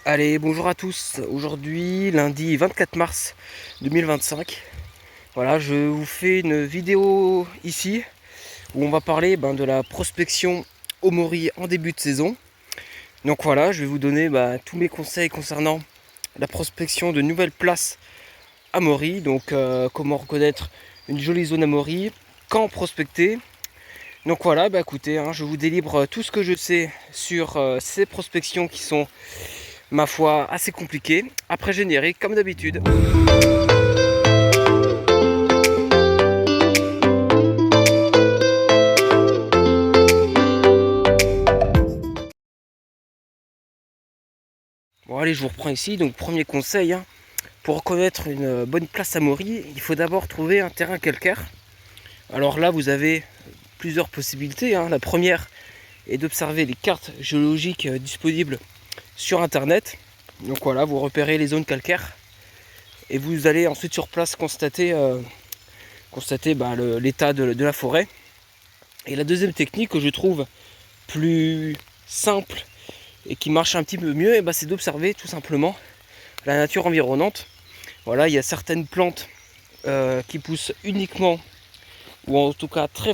Allez, bonjour à tous. Aujourd'hui, lundi 24 mars 2025. Voilà, je vous fais une vidéo ici où on va parler de la prospection au Mori en début de saison. Donc voilà, je vais vous donner tous mes conseils concernant la prospection de nouvelles places à Mori. Donc comment reconnaître une jolie zone à Mori, quand prospecter. Donc voilà, écoutez, je vous délivre tout ce que je sais sur ces prospections qui sont, ma foi, assez compliquées. Après générique, comme d'habitude. Bon allez, je vous reprends ici. Donc premier conseil, pour reconnaître une bonne place à Mori, il faut d'abord trouver un terrain calcaire. Alors là, vous avez plusieurs possibilités. La première est d'observer les cartes géologiques disponibles sur internet. Donc voilà, vous repérez les zones calcaires et vous allez ensuite sur place constater l'état de la forêt. Et la deuxième technique que je trouve plus simple et qui marche un petit peu mieux, c'est d'observer tout simplement la nature environnante. Voilà, il y a certaines plantes qui poussent uniquement, ou en tout cas très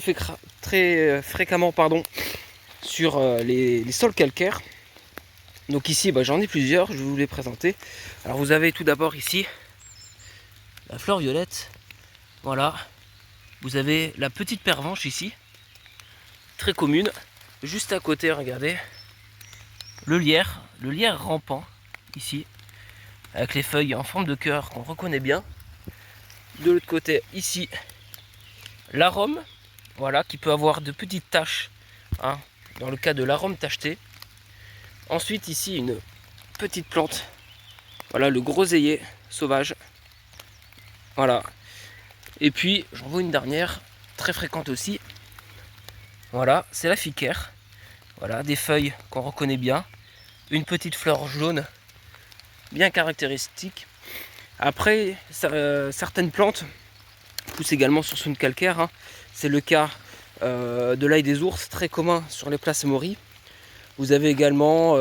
fréquemment, sur les sols calcaires. Donc ici, j'en ai plusieurs, je vais vous les présenter. Alors vous avez tout d'abord ici la fleur violette. Voilà, vous avez la petite pervenche ici, très commune. Juste à côté, regardez, le lierre rampant ici, avec les feuilles en forme de cœur qu'on reconnaît bien. De l'autre côté, ici, l'arôme, voilà, qui peut avoir de petites taches, dans le cas de l'arôme tacheté. Ensuite, ici, une petite plante, voilà, le groseillier sauvage. Voilà. Et puis, j'en vois une dernière, très fréquente aussi. Voilà, c'est la ficaire. Voilà, des feuilles qu'on reconnaît bien. Une petite fleur jaune, bien caractéristique. Après, certaines plantes poussent également sur zone calcaire. C'est le cas de l'ail des ours, très commun sur les places Mori. Vous avez également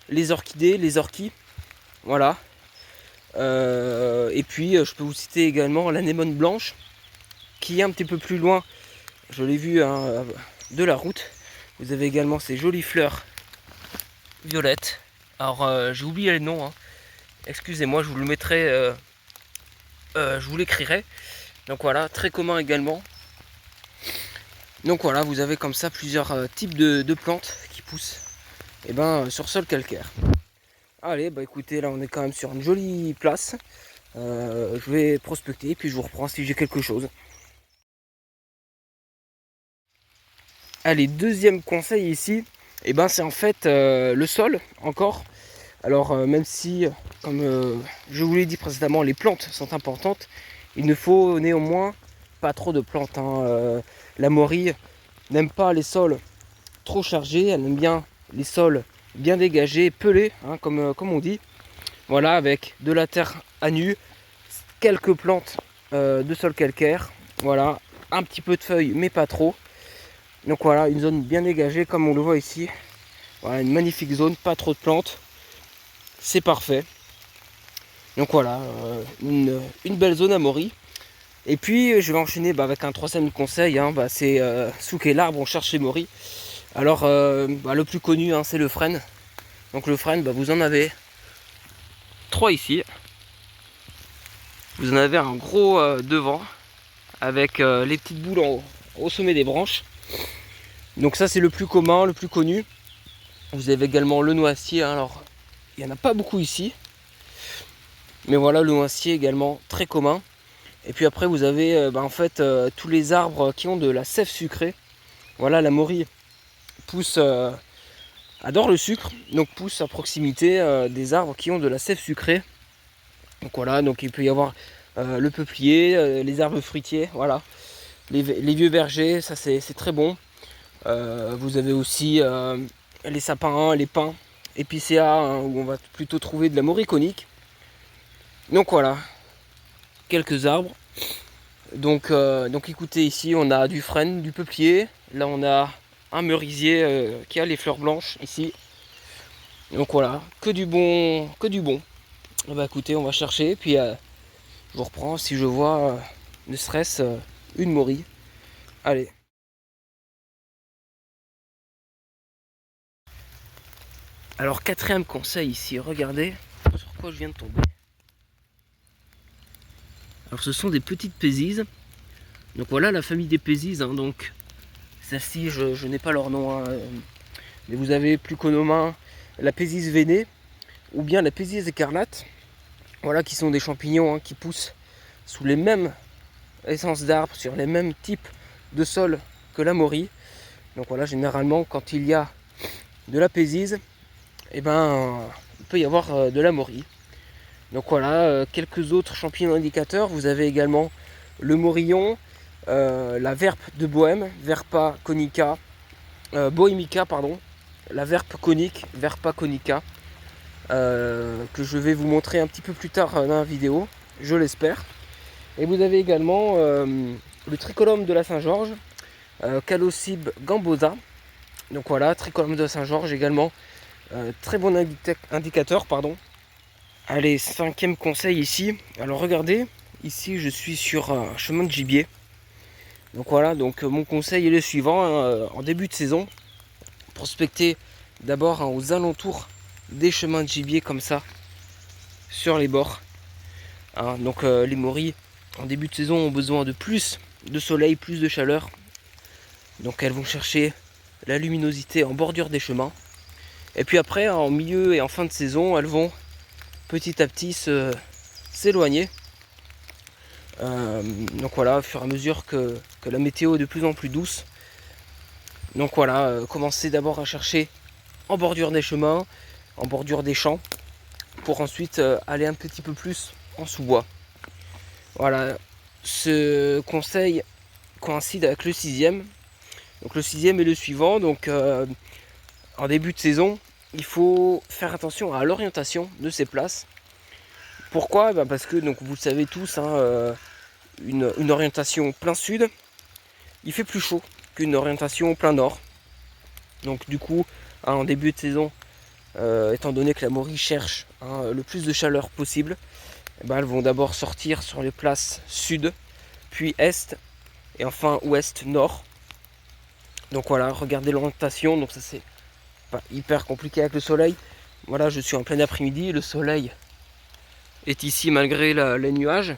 les orchidées, les orchis. Voilà. Et puis, je peux vous citer également l'anémone blanche, qui est un petit peu plus loin. Je l'ai vu de la route. Vous avez également ces jolies fleurs violettes. Alors, j'ai oublié le nom. Excusez-moi, je vous le mettrai, je vous l'écrirai. Donc voilà, très commun également. Donc voilà, vous avez comme ça plusieurs types de plantes qui poussent sur sol calcaire. Allez, écoutez, là on est quand même sur une jolie place. Je vais prospecter puis je vous reprends si j'ai quelque chose. Allez, deuxième conseil ici, c'est en fait le sol encore. Alors même si, comme je vous l'ai dit précédemment, les plantes sont importantes, il ne faut néanmoins pas trop de plantes. La Mori n'aime pas les sols trop chargés, elle aime bien les sols bien dégagés, pelés, comme on dit. Voilà, avec de la terre à nu, quelques plantes de sol calcaire, voilà, un petit peu de feuilles mais pas trop. Donc voilà, une zone bien dégagée comme on le voit ici. Voilà, une magnifique zone, pas trop de plantes, c'est parfait. Donc voilà, une belle zone à Mori. Et puis je vais enchaîner avec un troisième conseil, c'est sous quel arbre on cherche chez Mori. Alors le plus connu, c'est le frêne. Donc le frêne, vous en avez 3 ici. Vous en avez un gros devant avec les petites boules au sommet des branches. Donc ça c'est le plus commun, le plus connu. Vous avez également le noisetier. Alors il n'y en a pas beaucoup ici. Mais voilà, le noisetier également très commun. Et puis après vous avez tous les arbres qui ont de la sève sucrée. Voilà, la Mori pousse, adore le sucre, donc pousse à proximité des arbres qui ont de la sève sucrée. Donc voilà, donc il peut y avoir le peuplier, les arbres fruitiers, voilà. Les vieux vergers, ça c'est très bon. Vous avez aussi les sapins, les pins épicéas, où on va plutôt trouver de la moriconique. Donc voilà, quelques arbres. Donc écoutez, ici on a du frêne, du peuplier. Là on a un merisier qui a les fleurs blanches ici. Donc voilà, que du bon, que du bon. Bah écoutez, on va chercher, puis je vous reprends si je vois ne serait-ce une morille. Allez. Alors quatrième conseil ici, regardez sur quoi je viens de tomber. Alors ce sont des petites pézises. Donc voilà la famille des pézises, hein, donc celles-ci je n'ai pas leur nom, hein, mais vous avez plus communément la pésise veinée ou bien la pésise écarlate. Voilà qui sont des champignons, hein, qui poussent sous les mêmes essences d'arbres, sur les mêmes types de sol que la morille. Donc voilà, généralement quand il y a de la pésise, et ben il peut y avoir de la morille. Donc voilà, quelques autres champignons indicateurs. Vous avez également le morillon, la verpe de Bohème, Verpa conica, bohemica pardon, la verpe conique, Verpa conica, que je vais vous montrer un petit peu plus tard dans la vidéo, je l'espère. Et vous avez également le tricolome de la Saint-Georges, Calocybe gambosa. Donc voilà, tricolome de la Saint-Georges également, très bon indicateur, pardon. Allez, cinquième conseil ici. Alors regardez, ici je suis sur un chemin de gibier. Donc voilà, donc mon conseil est le suivant, hein, en début de saison, prospecter d'abord, hein, aux alentours des chemins de gibier comme ça, sur les bords. Hein, donc les morilles en début de saison ont besoin de plus de soleil, plus de chaleur. Donc elles vont chercher la luminosité en bordure des chemins. Et puis après, en milieu et en fin de saison, elles vont petit à petit s'éloigner. Donc voilà, au fur et à mesure que la météo est de plus en plus douce. Donc voilà, commencez d'abord à chercher en bordure des chemins, en bordure des champs, pour ensuite aller un petit peu plus en sous-bois. Voilà, ce conseil coïncide avec le sixième. Donc le sixième est le suivant, donc en début de saison, il faut faire attention à l'orientation de ces places. Pourquoi? Parce que, donc, vous le savez tous, hein, une orientation plein sud, il fait plus chaud qu'une orientation plein nord. Donc du coup, hein, en début de saison, étant donné que la morille cherche, hein, le plus de chaleur possible, elles vont d'abord sortir sur les places sud, puis est, et enfin ouest, nord. Donc voilà, regardez l'orientation, donc ça c'est pas hyper compliqué avec le soleil. Voilà, je suis en plein après-midi, le soleil est ici malgré les nuages.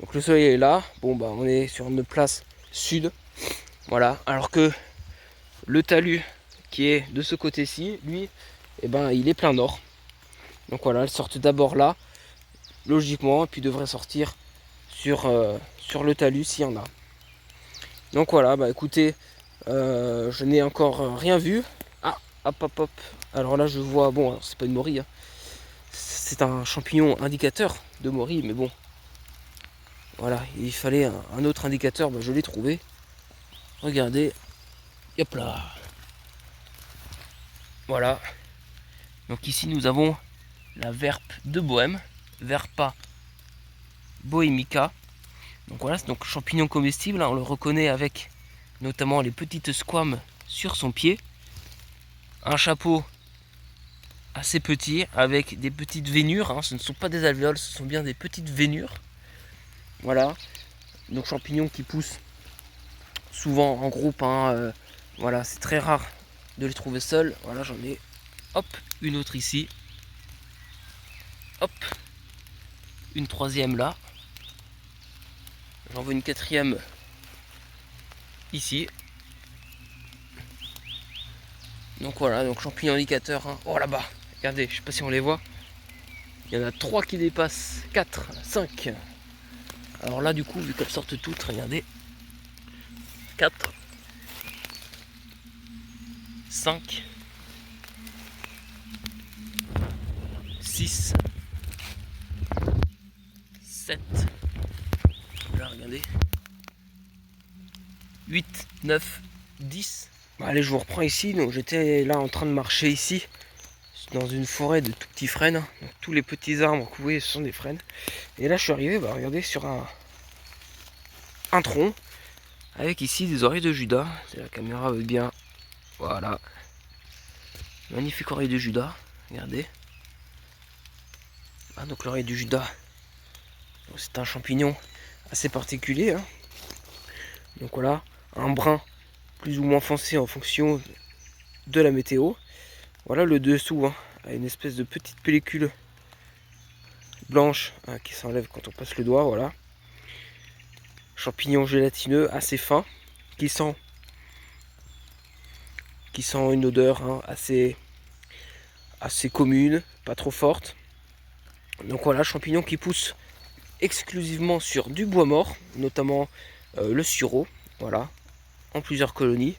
Donc le soleil est là, bon bah on est sur une place sud, voilà, alors que le talus qui est de ce côté-ci, lui, il est plein nord. Donc voilà, elles sortent d'abord là, logiquement, et puis devraient sortir sur le talus s'il y en a. Donc voilà, écoutez, je n'ai encore rien vu. Ah, hop hop hop. Alors là je vois, bon, c'est pas une morille, hein. C'est un champignon indicateur de morille, mais bon. Voilà, il fallait un autre indicateur, je l'ai trouvé. Regardez, hop là. Voilà. Donc ici nous avons la verpe de Bohème, Verpa bohemica. Donc voilà, c'est donc champignon comestible, hein, on le reconnaît avec notamment les petites squames sur son pied. Un chapeau assez petit avec des petites veinures, hein, ce ne sont pas des alvéoles, ce sont bien des petites veinures. Voilà, donc champignons qui poussent souvent en groupe, hein, voilà, c'est très rare de les trouver seuls. Voilà, j'en ai, hop, une autre ici, hop, une troisième là, j'en veux une quatrième ici. Donc voilà, donc champignons indicateurs, hein. Oh là-bas, regardez, je sais pas si on les voit. Il y en a 3 qui dépassent, 4, 5. Alors là du coup, vu qu'elles sortent toutes, regardez. 4, 5, 6, 7. Là regardez. 8, 9, 10. Allez, je vous reprends ici. Donc j'étais là en train de marcher ici, dans une forêt de tout petits frênes. Donc, tous les petits arbres que vous voyez, ce sont des frênes. Et là, je suis arrivé, regardez, sur un tronc, avec ici des oreilles de Judas. Si la caméra veut bien. Voilà. Magnifique oreille de Judas. regardez. Ah, donc l'oreille du Judas, c'est un champignon assez particulier, hein. Donc voilà, un brun plus ou moins foncé en fonction de la météo. Voilà le dessous, hein, a une espèce de petite pellicule blanche, hein, qui s'enlève quand on passe le doigt, voilà. Champignon gélatineux assez fin, qui sent une odeur, hein, assez commune, pas trop forte. Donc voilà, champignon qui pousse exclusivement sur du bois mort, notamment le sureau, voilà, en plusieurs colonies,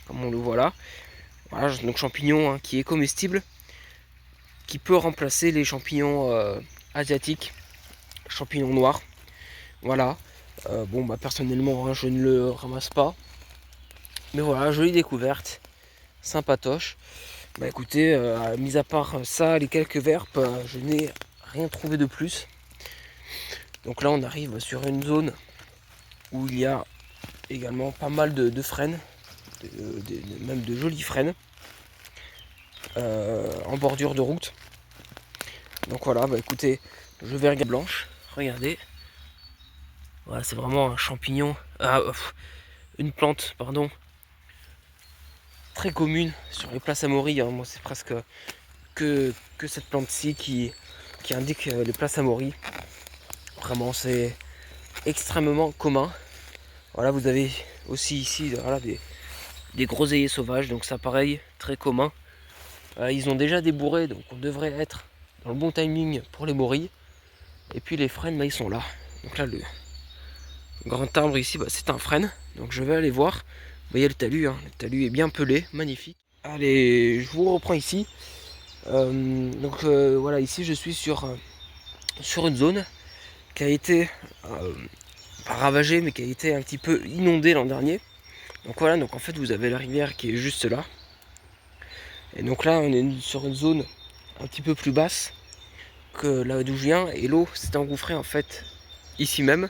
comme on le voit là. Voilà, donc champignon, hein, qui est comestible, qui peut remplacer les champignons asiatiques, champignons noirs. Voilà. Bon, bah personnellement, hein, je ne le ramasse pas, mais voilà, jolie découverte, sympatoche. Bah écoutez, mis à part ça, les quelques verbes, je n'ai rien trouvé de plus. Donc là, on arrive sur une zone où il y a également pas mal de frênes, même de jolies frênes, en bordure de route. Donc voilà, bah écoutez, je vais regarder blanche, regardez. Voilà, c'est vraiment un champignon, une plante, pardon, très commune sur les places à Maury, hein. Moi, c'est presque que cette plante-ci qui indique les places à Maury. Vraiment, c'est extrêmement commun. Voilà, vous avez aussi ici, voilà, des groseilliers sauvages, donc ça pareil, très commun. Ils ont déjà débourré, donc on devrait être dans le bon timing pour les morilles. Et puis les frênes, bah, ils sont là. Donc là, le grand arbre ici, bah, c'est un frêne. Donc je vais aller voir. Vous voyez le talus, hein. Le talus est bien pelé, magnifique. Allez, je vous reprends ici. Voilà, ici je suis sur une zone qui a été pas ravagée, mais qui a été un petit peu inondée l'an dernier. Donc voilà, donc en fait vous avez la rivière qui est juste là. Et donc là on est sur une zone un petit peu plus basse que là d'où je viens, et l'eau s'est engouffrée en fait ici même,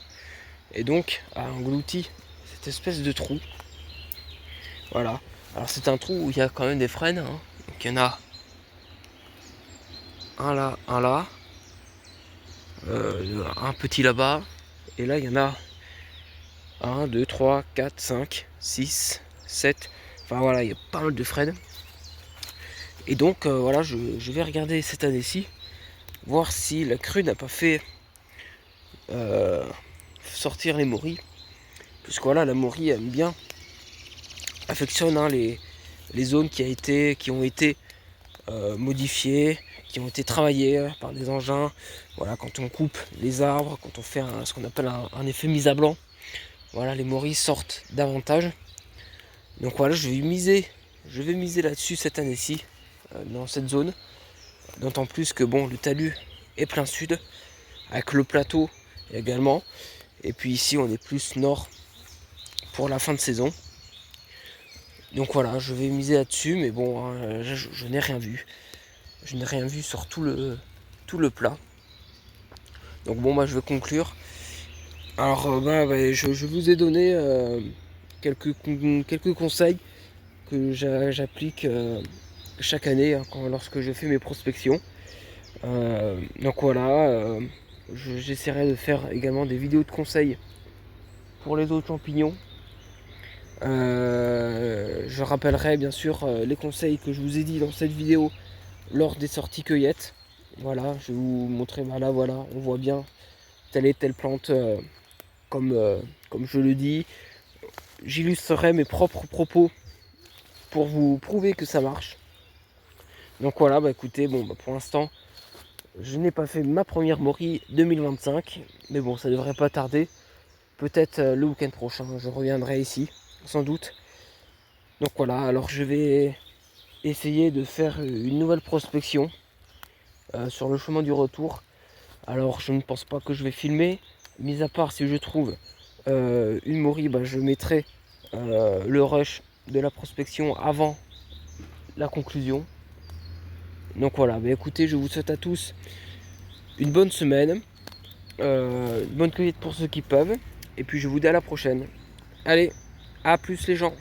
et donc a englouti cette espèce de trou. Voilà, alors c'est un trou où il y a quand même des frênes, hein. Donc il y en a un là, un petit là-bas, et là il y en a 1, 2, 3, 4, 5, 6, 7, enfin voilà, il y a pas mal de frênes. Et donc voilà, je vais regarder cette année-ci, voir si la crue n'a pas fait sortir les morilles. Puisque voilà, la morille aime bien, affectionne, hein, les zones qui ont été modifiées, qui ont été travaillées par des engins. Voilà, quand on coupe les arbres, quand on fait ce qu'on appelle un effet mise à blanc, voilà, les morilles sortent davantage. Donc voilà, je vais miser là-dessus cette année-ci, dans cette zone. D'autant plus que bon, le talus est plein sud, avec le plateau également. Et puis ici, on est plus nord pour la fin de saison. Donc voilà, je vais miser là-dessus, mais bon, hein, je n'ai rien vu. Je n'ai rien vu sur tout le plat. Donc bon, bah je vais conclure. Alors je vous ai donné quelques conseils que j'applique chaque année, hein, lorsque je fais mes prospections. Donc voilà, j'essaierai de faire également des vidéos de conseils pour les autres champignons. Je rappellerai bien sûr les conseils que je vous ai dit dans cette vidéo lors des sorties cueillettes. Voilà, je vais vous montrer, voilà, on voit bien telle et telle plante comme je le dis. J'illustrerai mes propres propos pour vous prouver que ça marche. Donc voilà, bah écoutez, bon, bah pour l'instant, je n'ai pas fait ma première morille 2025, mais bon, ça devrait pas tarder. Peut-être le week-end prochain, je reviendrai ici, sans doute. Donc voilà, alors je vais essayer de faire une nouvelle prospection sur le chemin du retour. Alors je ne pense pas que je vais filmer, mis à part si je trouve une morille, bah, je mettrai le rush de la prospection avant la conclusion. Donc voilà, bah écoutez, je vous souhaite à tous une bonne semaine, une bonne cueillette pour ceux qui peuvent, et puis je vous dis à la prochaine. Allez, à plus les gens.